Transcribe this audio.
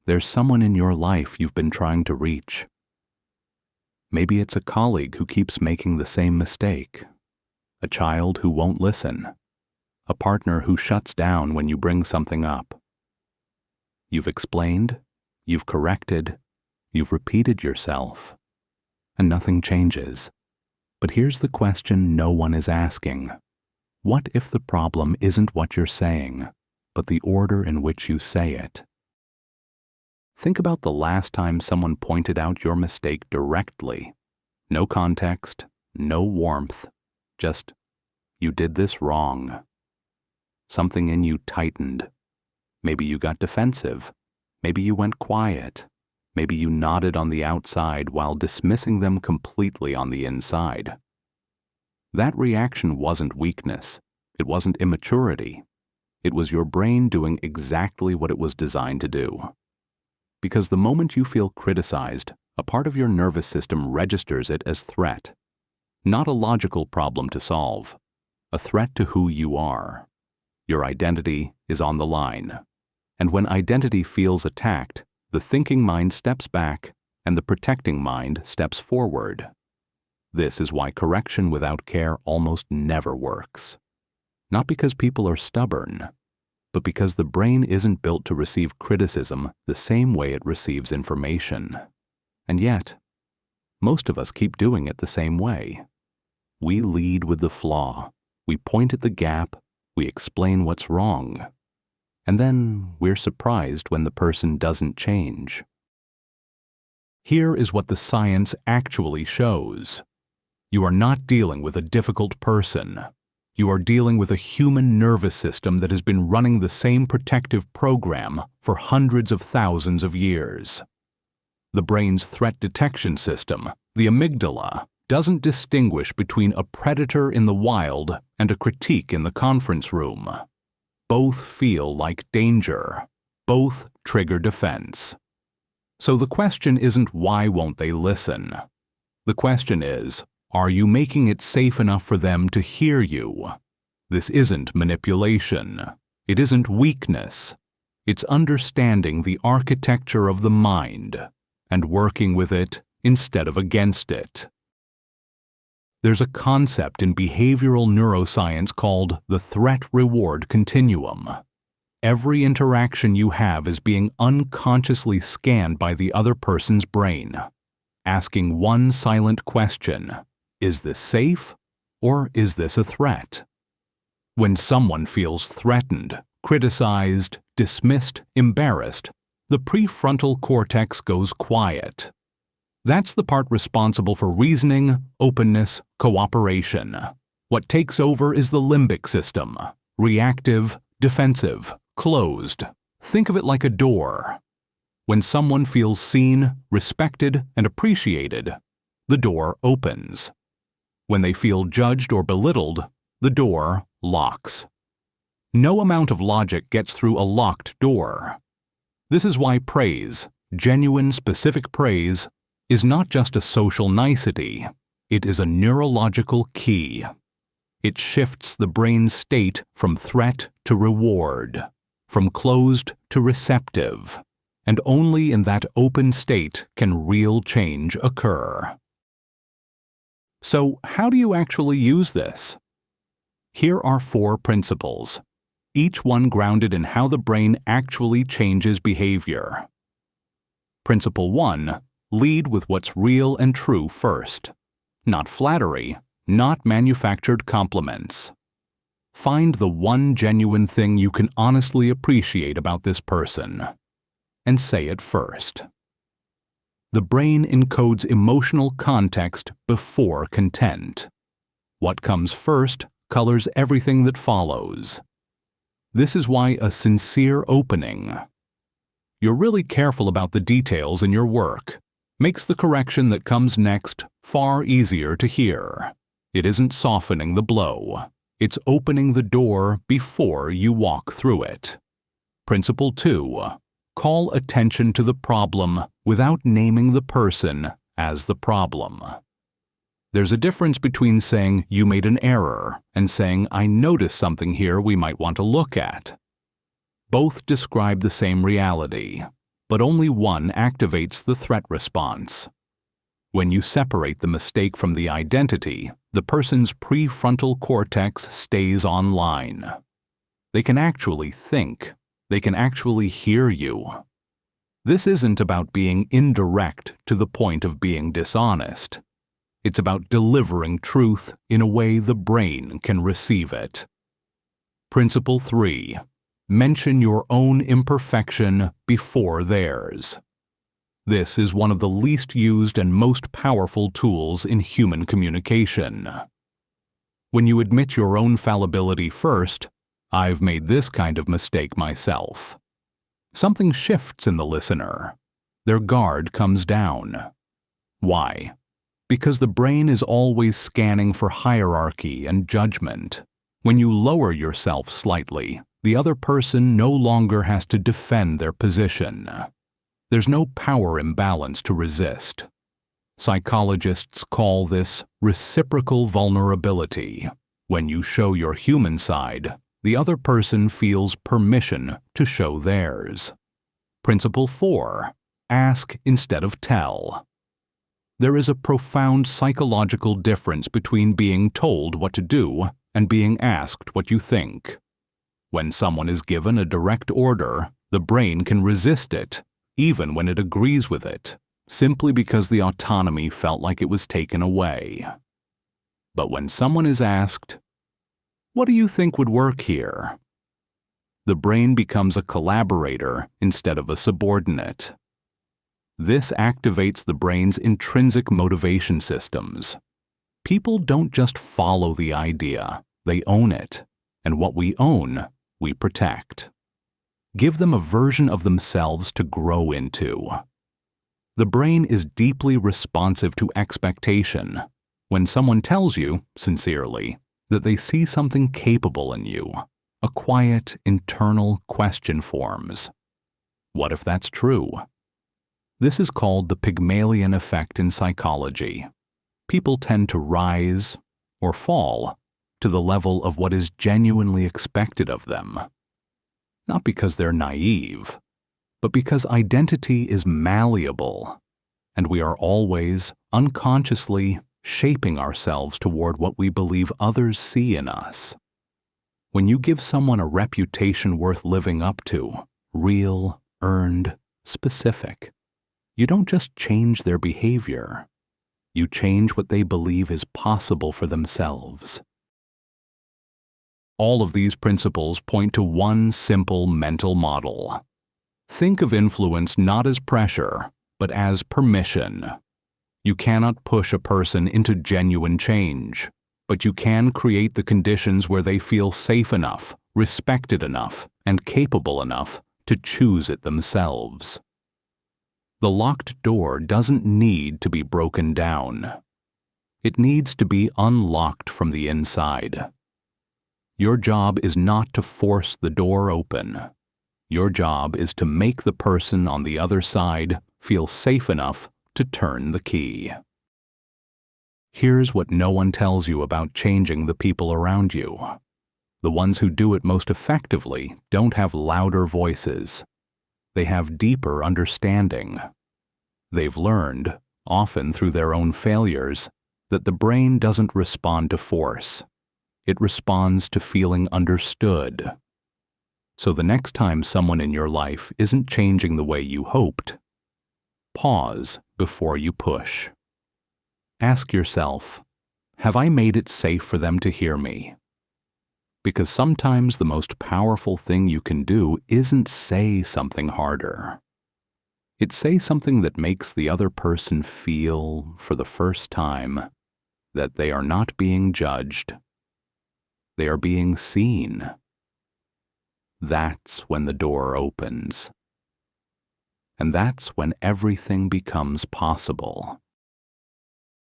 there's someone in your life you've been trying to reach. Maybe it's a colleague who keeps making the same mistake, a child who won't listen, a partner who shuts down when you bring something up. You've explained, you've corrected, you've repeated yourself, and nothing changes. But here's the question no one is asking. What if the problem isn't what you're saying, but the order in which you say it? Think about the last time someone pointed out your mistake directly. No context, no warmth, just, you did this wrong. Something in you tightened. Maybe you got defensive. Maybe you went quiet. Maybe you nodded on the outside while dismissing them completely on the inside. That reaction wasn't weakness. It wasn't immaturity. It was your brain doing exactly what it was designed to do. Because the moment you feel criticized, a part of your nervous system registers it as threat. Not a logical problem to solve. A threat to who you are. Your identity is on the line. And when identity feels attacked, the thinking mind steps back and the protecting mind steps forward. This is why correction without care almost never works. Not because people are stubborn, but because the brain isn't built to receive criticism the same way it receives information. And yet, most of us keep doing it the same way. We lead with the flaw, we point at the gap, we explain what's wrong, and then we're surprised when the person doesn't change. Here is what the science actually shows. You are not dealing with a difficult person. You are dealing with a human nervous system that has been running the same protective program for hundreds of thousands of years. The brain's threat detection system, the amygdala, doesn't distinguish between a predator in the wild and a critique in the conference room. Both feel like danger. Both trigger defense. So the question isn't why won't they listen? The question is, are you making it safe enough for them to hear you? This isn't manipulation. It isn't weakness. It's understanding the architecture of the mind and working with it instead of against it. There's a concept in behavioral neuroscience called the threat-reward continuum. Every interaction you have is being unconsciously scanned by the other person's brain, asking one silent question. Is this safe, or is this a threat? When someone feels threatened, criticized, dismissed, embarrassed, the prefrontal cortex goes quiet. That's the part responsible for reasoning, openness, cooperation. What takes over is the limbic system, reactive, defensive, closed. Think of it like a door. When someone feels seen, respected, and appreciated, the door opens. When they feel judged or belittled, the door locks. No amount of logic gets through a locked door. This is why praise, genuine, specific praise, is not just a social nicety. It is a neurological key. It shifts the brain's state from threat to reward, from closed to receptive, and only in that open state can real change occur. So, how do you actually use this? Here are 4 principles, each one grounded in how the brain actually changes behavior. Principle 1. Lead with what's real and true first. Not flattery, not manufactured compliments. Find the one genuine thing you can honestly appreciate about this person, and say it first. The brain encodes emotional context before content. What comes first colors everything that follows. This is why a sincere opening. You're really careful about the details in your work. Makes the correction that comes next far easier to hear. It isn't softening the blow. It's opening the door before you walk through it. Principle 2. Call attention to the problem without naming the person as the problem. There's a difference between saying you made an error and saying I noticed something here we might want to look at. Both describe the same reality. but only one activates the threat response. When you separate the mistake from the identity, the person's prefrontal cortex stays online. They can actually think. They can actually hear you. This isn't about being indirect to the point of being dishonest. It's about delivering truth in a way the brain can receive it. Principle 3. Mention your own imperfection before theirs. This is one of the least used and most powerful tools in human communication. When you admit your own fallibility first, "I've made this kind of mistake myself," something shifts in the listener. Their guard comes down. Why? Because the brain is always scanning for hierarchy and judgment. When you lower yourself slightly, the other person no longer has to defend their position. There's no power imbalance to resist. Psychologists call this reciprocal vulnerability. When you show your human side, the other person feels permission to show theirs. Principle 4. Ask instead of tell. There is a profound psychological difference between being told what to do and being asked what you think. When someone is given a direct order, the brain can resist it, even when it agrees with it, simply because the autonomy felt like it was taken away. But when someone is asked, "What do you think would work here?" the brain becomes a collaborator instead of a subordinate. This activates the brain's intrinsic motivation systems. People don't just follow the idea, they own it, and what we own, we protect. Give them a version of themselves to grow into. The brain is deeply responsive to expectation. When someone tells you, sincerely, that they see something capable in you, a quiet, internal question forms. What if that's true? This is called the Pygmalion effect in psychology. People tend to rise, or fall, to the level of what is genuinely expected of them. Not because they're naive, but because identity is malleable, and we are always, unconsciously, shaping ourselves toward what we believe others see in us. When you give someone a reputation worth living up to, real, earned, specific, you don't just change their behavior. You change what they believe is possible for themselves. All of these principles point to one simple mental model. Think of influence not as pressure, but as permission. You cannot push a person into genuine change, but you can create the conditions where they feel safe enough, respected enough, and capable enough to choose it themselves. The locked door doesn't need to be broken down. It needs to be unlocked from the inside. Your job is not to force the door open. Your job is to make the person on the other side feel safe enough to turn the key. Here's what no one tells you about changing the people around you. The ones who do it most effectively don't have louder voices. They have deeper understanding. They've learned, often through their own failures, that the brain doesn't respond to force. It responds to feeling understood. So the next time someone in your life isn't changing the way you hoped, pause before you push. Ask yourself, have I made it safe for them to hear me? Because sometimes the most powerful thing you can do isn't say something harder. It's say something that makes the other person feel, for the first time, that they are not being judged. They are being seen. That's when the door opens. And that's when everything becomes possible.